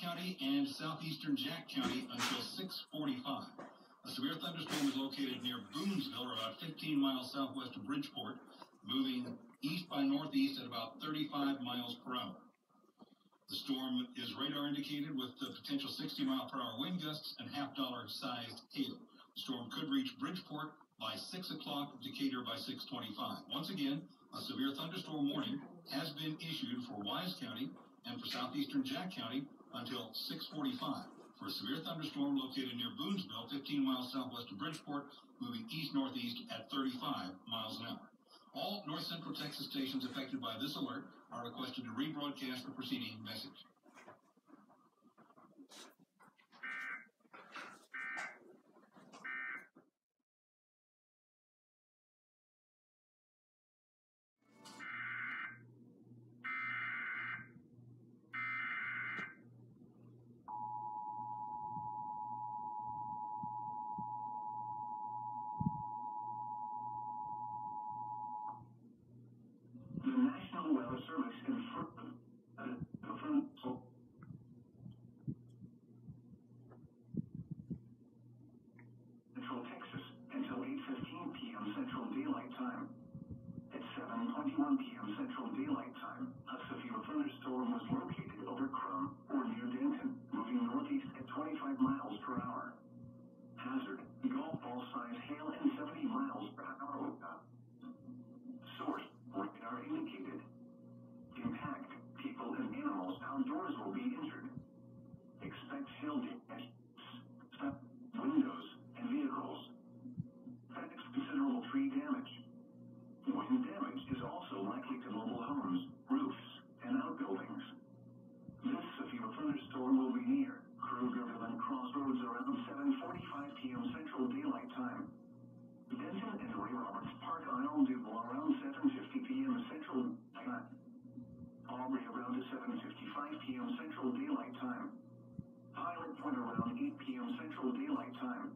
County and southeastern Jack County until 6:45. A severe thunderstorm is located near Boonesville, or about 15 miles southwest of Bridgeport, moving east by northeast at about 35 miles per hour. The storm is radar indicated with the potential 60-mile-per-hour wind gusts and half-dollar-sized hail. The storm could reach Bridgeport by 6 o'clock, Decatur by 6:25. Once again, a severe thunderstorm warning has been issued for Wise County and for southeastern Jack County until 6:45. For a severe thunderstorm located near Boonesville, 15 miles southwest of Bridgeport, moving east-northeast at 35 miles an hour. All North Central Texas stations affected by this alert are requested to rebroadcast the preceding message. The National Weather Service confirmed Central Texas until 8:15 p.m. Central Daylight Time. At 7:21 p.m. Central Daylight Time, a severe thunderstorm was located over Crum or near Denton, moving northeast at 25 miles per hour. Hazard: golf ball size hail and 70 miles per hour. Source: radar indicated. Impact: people and animals outdoors will be injured. Expect hail damage, windows, and vehicles. Expect considerable tree damage. Wind damage is also likely to mobile homes, roofs, and outbuildings. This severe thunderstorm will be near Krugerville Crossroads around 7:45 p.m. Central Daylight Time. Denton and Ray Roberts Park Isle Duval around 7:50 p.m. Central Daylight Time. Aubrey around 7:55 p.m. Central Daylight Time. Pilot Point around 8 p.m. Central Daylight Time.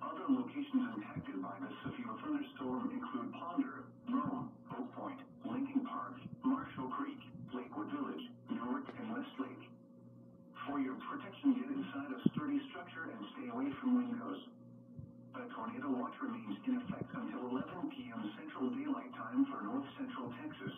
Other locations impacted by this severe thunderstorm include Ponder, Rome, Oak Point, Lincoln Park, Marshall Creek, Lakewood Village, Newark, and Westlake. For your protection, get inside a sturdy structure and stay away from windows. A tornado watch remains in effect until 11 p.m. Central Daylight Time for North Central Texas.